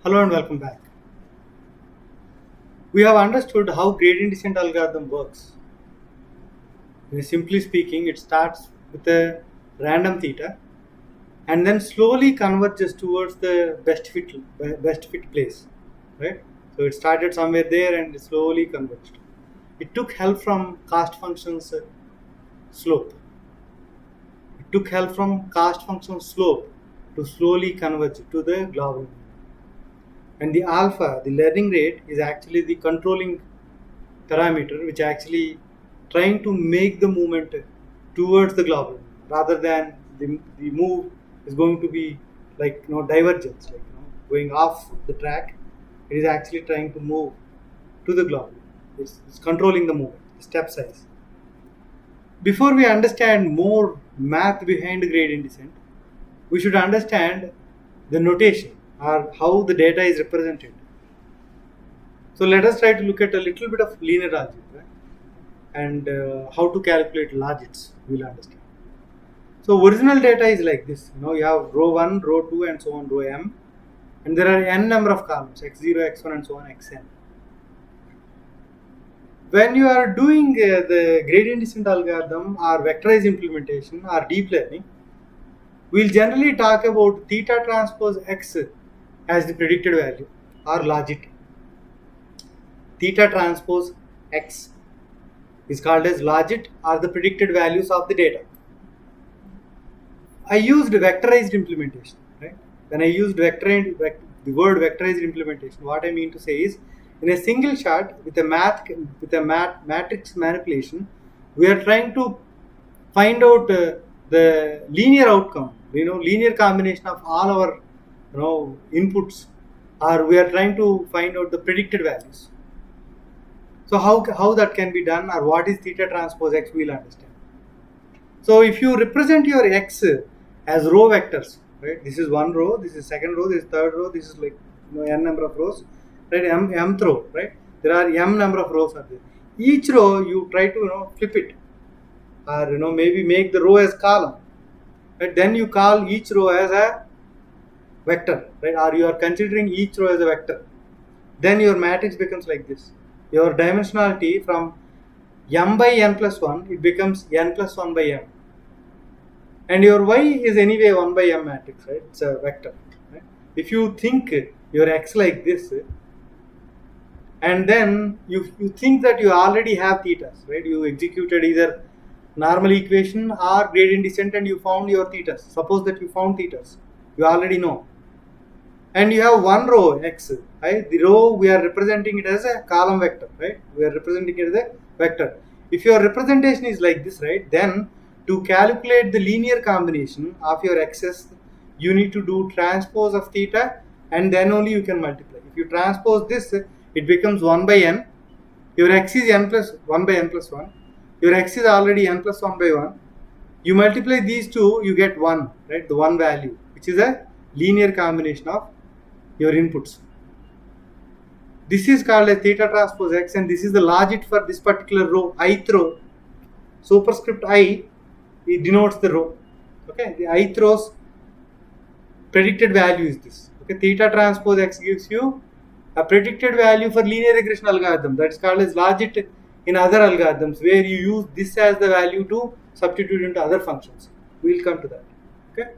Hello and welcome back. We have understood how gradient descent algorithm works. Simply speaking, it starts with a random theta and then slowly converges towards the best fit place, right? So it started somewhere there and it slowly converged. It took help from cost function's slope. It took help from cost function slope to slowly converge to the global. And the alpha, the learning rate, is actually the controlling parameter which actually trying to make the movement towards the global rather than the move is going to be like divergence, like going off the track. It is actually trying to move to the global. It's controlling the movement, the step size. Before we understand more math behind gradient descent, we should understand the notation or how the data is represented. So let us try to look at a little bit of linear algebra and how to calculate Logits. We will understand. So original data is like this. You have row 1, row 2 and so on, row m, and there are n number of columns, x0, x1 and so on, xn. When you are doing the gradient descent algorithm or vectorized implementation or deep learning, we will generally talk about theta transpose x as the predicted value or logit. Theta transpose x is called as logit or the predicted values of the data. I used vectorized implementation, right? When I used the word vectorized implementation, what I mean to say is, in a single shot with a matrix manipulation, we are trying to find out the linear outcome, linear combination of all our inputs, or we are trying to find out the predicted values. So how that can be done, or what is theta transpose x, we'll understand. So if you represent your x as row vectors, right? This is one row, this is second row, this is third row, this is like n number of rows, right? Mth row, right? There are m number of rows are there. Each row you try to flip it, or maybe make the row as column, right? Then you call each row as a vector, right? Or you are considering each row as a vector. Then your matrix becomes like this. Your dimensionality from m by n plus 1, it becomes n plus 1 by m. And your y is anyway 1 by m matrix, right? It's a vector. Right? If you think your x like this, and then you think that you already have thetas, right? You executed either normal equation or gradient descent and you found your thetas. Suppose that you found thetas. You already know. And you have one row x, right? The row we are representing it as a column vector, right? We are representing it as a vector. If your representation is like this, right, then to calculate the linear combination of your x's, you need to do transpose of theta and then only you can multiply. If you transpose this, it becomes 1 by n. Your x is n plus 1 by n plus 1. Your x is already n plus 1 by 1. You multiply these two, you get 1, right? The 1 value, which is a linear combination of your inputs. This is called a theta transpose x, and this is the logit for this particular row, ith row. Superscript I, it denotes the row. Okay, the ith row's predicted value is this. Okay, theta transpose x gives you a predicted value for linear regression algorithm. That is called as logit in other algorithms, where you use this as the value to substitute into other functions. We will come to that. Okay,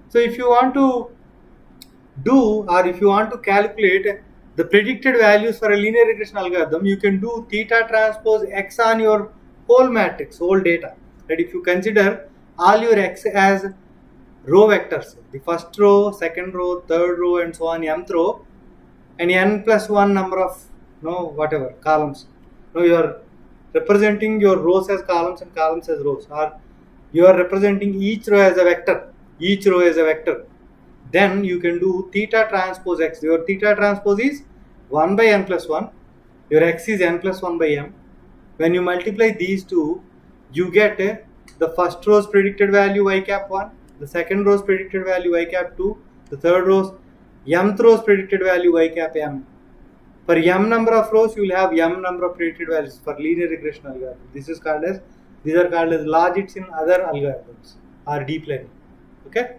so if you want to if you want to calculate the predicted values for a linear regression algorithm, you can do theta transpose x on your whole matrix, whole data. Right? If you consider all your x as row vectors, the first row, second row, third row, and so on, mth row, and n plus 1 number of whatever columns. You are representing your rows as columns and columns as rows, or you are representing each row as a vector. Each row as a vector. Then you can do theta transpose x. Your theta transpose is 1 by n plus 1. Your x is n plus 1 by m. When you multiply these two, you get the first row's predicted value y cap 1, the second row's predicted value y cap 2, the third row's mth row's predicted value y cap m. For m number of rows, you will have m number of predicted values for linear regression algorithm. These are called as logits in other algorithms or deep learning. Okay.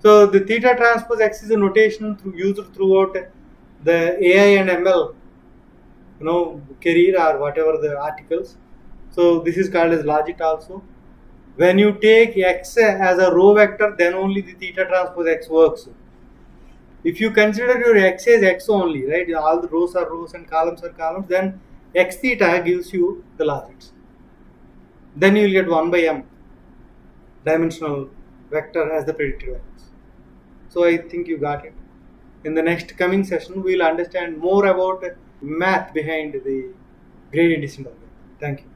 So the theta transpose x is a notation used throughout the AI and ML, career or whatever the articles. So this is called as logit also. When you take x as a row vector, then only the theta transpose x works. If you consider your x as x only, right, all the rows are rows and columns are columns, then x theta gives you the logits. Then you will get 1 by m dimensional vector as the predicted values. So I think you got it. In the next coming session, we will understand more about math behind the gradient descent algorithm. Thank you.